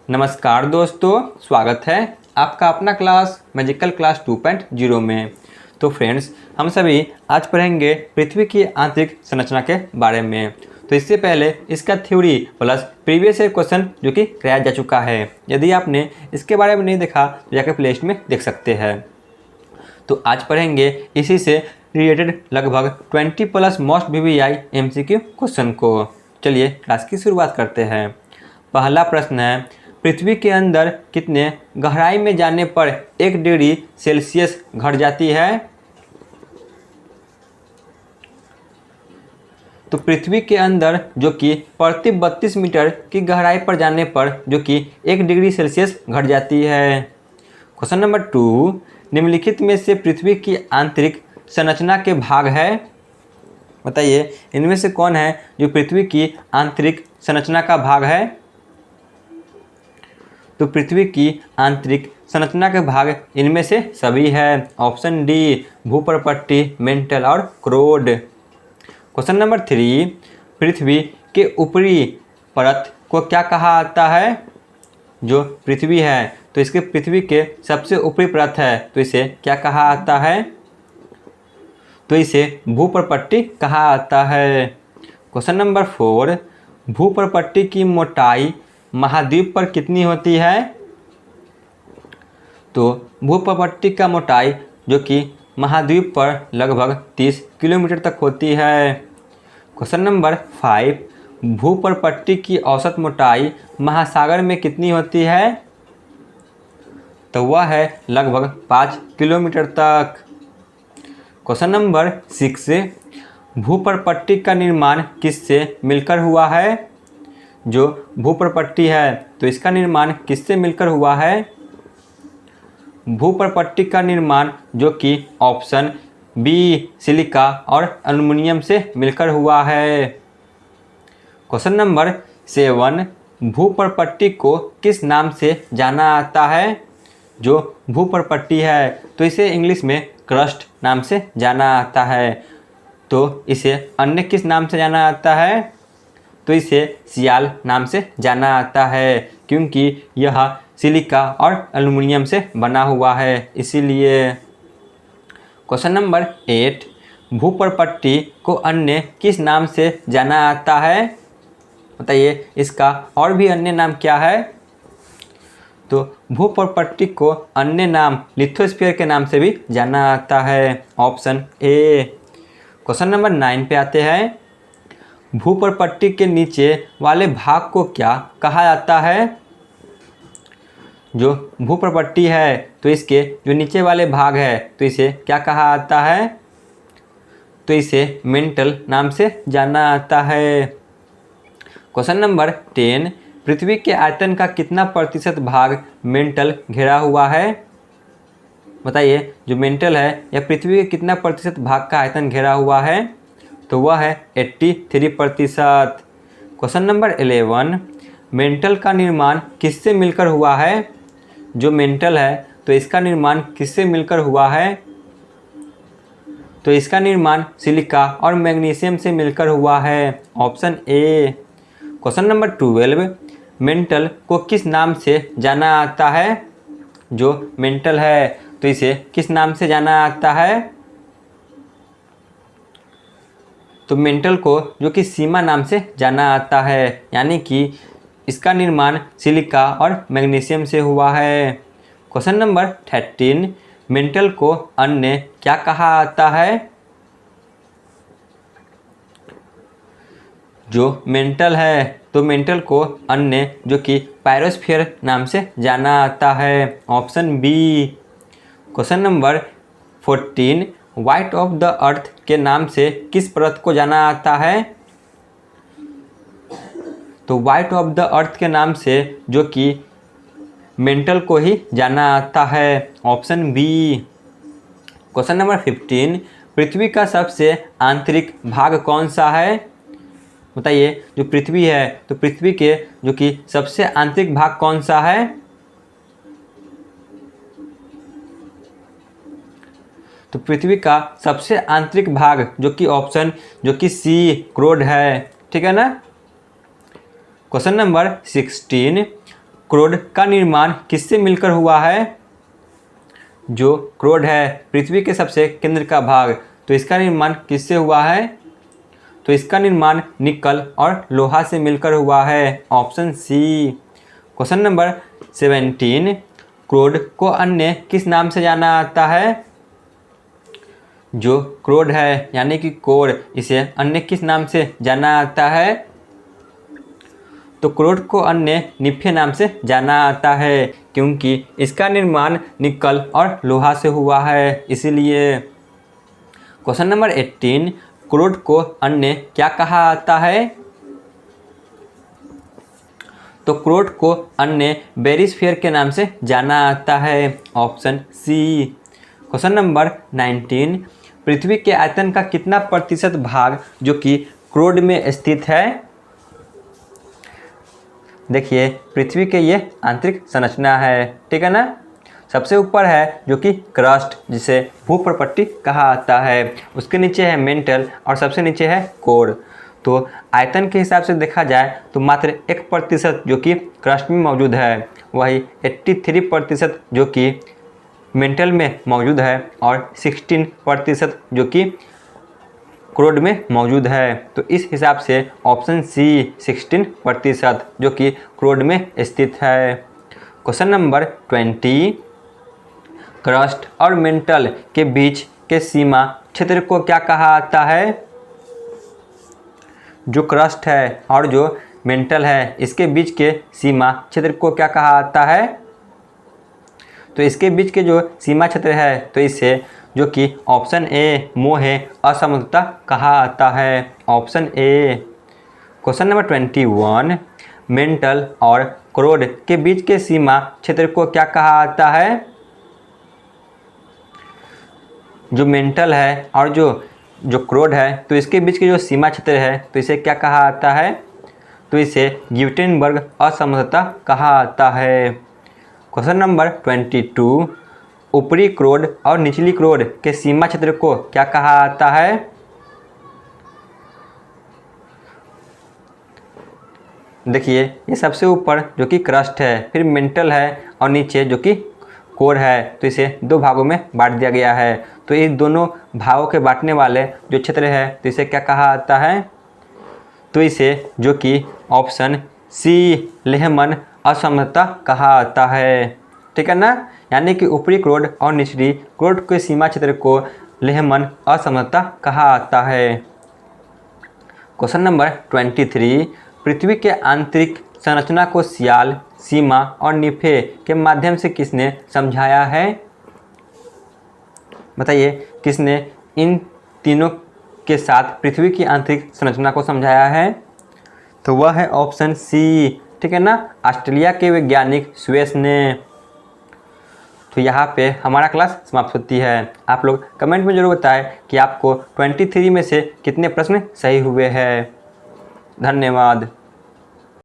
नमस्कार दोस्तों, स्वागत है आपका अपना क्लास मैजिकल क्लास 2.0 में। तो फ्रेंड्स, हम सभी आज पढ़ेंगे पृथ्वी की आंतरिक संरचना के बारे में। तो इससे पहले इसका theory plus previous year question जो कि कराया जा चुका है। यदि आपने इसके बारे में नहीं देखा तो जाकर प्ले लिस्ट में देख सकते हैं। तो आज पढ़ेंगे इसी से रिलेटेड लगभग 20 plus most VVI MCQ question को। चलिए क्लास की शुरुआत करते हैं। पहला प्रश्न है, पृथ्वी के अंदर कितने गहराई में जाने पर 1 डिग्री सेल्सियस घट जाती है? तो पृथ्वी के अंदर जो कि प्रति 32 मीटर की गहराई पर जाने पर जो कि 1 डिग्री सेल्सियस घट जाती है। क्वेश्चन नंबर 2, निम्नलिखित में से पृथ्वी की आंतरिक संरचना के भाग है? बताइए इनमें से कौन है जो पृथ्वी की आंतरिक संरचना का भाग है? तो पृथ्वी की आंतरिक संरचना के भाग इनमें से सभी है। ऑप्शन डी, भूपर्पट्टी, मेंटल और क्रोड। क्वेश्चन नंबर 3, पृथ्वी के ऊपरी परत को क्या कहा जाता है? जो पृथ्वी है तो इसके पृथ्वी के सबसे ऊपरी परत है तो इसे क्या कहा जाता है? तो इसे भूपर्पट्टी कहा जाता है। क्वेश्चन नंबर 4, भूपर्पट्टी की मोटाई महाद्वीप पर कितनी होती है? तो भूपर्पट्टी का मोटाई जो कि महाद्वीप पर लगभग 30 किलोमीटर तक होती है। क्वेश्चन नंबर 5, भूपर्पट्टी की औसत मोटाई महासागर में कितनी होती है? तो वह है लगभग 5 किलोमीटर तक। क्वेश्चन नंबर 6, भूपर्पट्टी का निर्माण किससे मिलकर हुआ है? जो भूपर्पट्टी है तो इसका निर्माण किससे मिलकर हुआ है? भूपर्पट्टी का निर्माण जो कि ऑप्शन बी, सिलिका और एल्युमिनियम से मिलकर हुआ है। क्वेश्चन नंबर 7, भूपर्पट्टी को किस नाम से जाना जाता है? जो भूपर्पट्टी है तो इसे इंग्लिश में क्रस्ट नाम से जाना जाता है। तो इसे अन्य किस नाम से जाना जाता है? तो इसे सियाल नाम से जाना जाता है क्योंकि यह सिलिका और एल्युमिनियम से बना हुआ है, इसीलिए। क्वेश्चन नंबर 8, भूपर्पट्टी को अन्य किस नाम से जाना जाता है? बताइए इसका और भी अन्य नाम क्या है? तो भूपर्पट्टी को अन्य नाम लिथोस्फीयर के नाम से भी जाना जाता है। Option A. क्वेश्चन नंबर 9 पे आते हैं, भूपर्पट्टी के नीचे वाले भाग को क्या कहा जाता है? जो भूपर्पट्टी है तो इसके जो नीचे वाले भाग है तो इसे क्या कहा जाता है? तो इसे मेंटल नाम से जाना जाता है। क्वेश्चन नंबर 10, पृथ्वी के आयतन का कितना प्रतिशत भाग मेंटल घिरा हुआ है? बताइए जो मेंटल है या पृथ्वी के कितना प्रतिशत भाग का आयतन घिरा हुआ है? तो वह है 83%। क्वेश्चन नंबर 11, मेंटल का निर्माण किससे मिलकर हुआ है? जो मेंटल है तो इसका निर्माण किससे मिलकर हुआ है? तो इसका निर्माण सिलिका और मैग्नीशियम से मिलकर हुआ है। Option A. Question number 12, mental को किस नाम से जाना जाता है? जो मेंटल है तो इसे किस नाम से जाना जाता है? तो मेंटल को जो कि सीमा नाम से जाना जाता है, यानी कि इसका निर्माण सिलिका और मैग्नीशियम से हुआ है। क्वेश्चन नंबर 13, मेंटल को अन्य क्या कहा जाता है? जो मेंटल है तो मेंटल को अन्य जो कि पायरोस्फीयर नाम से जाना जाता है। Option B. Question number 14, white of the earth के नाम से किस परत को जाना जाता है? तो व्हाइट ऑफ द अर्थ के नाम से जो कि मेंटल को ही जाना जाता है। Option B. क्वेश्चन नंबर 15, पृथ्वी का सबसे आंतरिक भाग कौन सा है? बताइए जो पृथ्वी है तो पृथ्वी के जो कि सबसे आंतरिक भाग कौन सा है? तो पृथ्वी का सबसे आंतरिक भाग जो कि ऑप्शन जो कि सी, क्रोड है, ठीक है ना। क्वेश्चन नंबर 16, क्रोड का निर्माण किससे मिलकर हुआ है? जो क्रोड है पृथ्वी के सबसे केंद्र का भाग, तो इसका निर्माण किससे हुआ है? तो इसका निर्माण निकल और लोहा से मिलकर हुआ है, ऑप्शन सी। क्वेश्चन नंबर 17, क्रोड को अन्य किस नाम से जाना जाता है? जो क्रोड है यानी कि कोर, इसे अन्य किस नाम से जाना जाता है? तो क्रोड को अन्य निफ्फे नाम से जाना जाता है, क्योंकि इसका निर्माण निकल और लोहा से हुआ है, इसीलिए। क्वेश्चन नंबर 18, क्रोड को अन्य क्या कहा जाता है? तो क्रोड को अन्य बेरिस्फीयर के नाम से जाना जाता है, ऑप्शन सी। क्वेश्चन नंबर 19, पृथ्वी के आयतन का कितना प्रतिशत भाग जो कि क्रोड में स्थित है? देखिए, पृथ्वी के ये आंतरिक संरचना है, ठीक है ना। सबसे ऊपर है जो कि क्रस्ट, जिसे भूपर्पट्टी कहा जाता है, उसके नीचे है मेंटल और सबसे नीचे है कोर। तो आयतन के हिसाब से देखा जाए तो मात्र 1% जो कि क्रस्ट में मौजूद है, वही 83% जो कि मेंटल में मौजूद है और 16% जो कि क्रोड में मौजूद है। तो इस हिसाब से ऑप्शन सी 16% जो कि क्रोड में स्थित है। क्वेश्चन नंबर 20, क्रस्ट और मेंटल के बीच के सीमा क्षेत्र को क्या कहा जाता है? जो क्रस्ट है और जो मेंटल है, इसके बीच के सीमा क्षेत्र को क्या कहा जाता है? तो इसके बीच के जो सीमा क्षेत्र है, तो इसे जो कि ऑप्शन ए मोहे असमता कहा जाता है, option A. Question number 21, mental और क्रोड के बीच के सीमा क्षेत्र को क्या कहा जाता है? जो मेंटल है और जो क्रोड है, तो इसके बीच के जो सीमा क्षेत्र है, तो इसे क्या कहा जाता है? तो इसे ग्यूटेनबर्ग असमता कहा जाता है। क्वेश्चन नंबर 22, ऊपरी क्रोड और निचली क्रोड के सीमा क्षेत्र को क्या कहा जाता है? देखिए, ये सबसे ऊपर जो कि क्रस्ट है, फिर मेंटल है और नीचे जो कि कोर है, तो इसे 2 भागों में बांट दिया गया है। तो इस दोनों भागों के बांटने वाले जो क्षेत्र है, तो इसे क्या कहा जाता है? तो इसे जो कि ऑप्शन सी लेहमन असमता कहा जाता है, ठीक है ना। यानी कि ऊपरी क्रोड और निचली क्रोड के सीमा क्षेत्र को लेहमन असमता कहा जाता है। क्वेश्चन नंबर 23, पृथ्वी के आंतरिक संरचना को सियाल, सीमा और निफे के माध्यम से किसने समझाया है? बताइए, किसने इन तीनों के साथ पृथ्वी की आंतरिक संरचना को समझाया है? तो वह है ऑप्शन सी, ठीक है ना, ऑस्ट्रेलिया के वैज्ञानिक स्वेस ने। तो यहाँ पे हमारा क्लास समाप्त होती है। आप लोग कमेंट में जरूर बताएं कि आपको 23 में से कितने प्रश्न सही हुए हैं। धन्यवाद।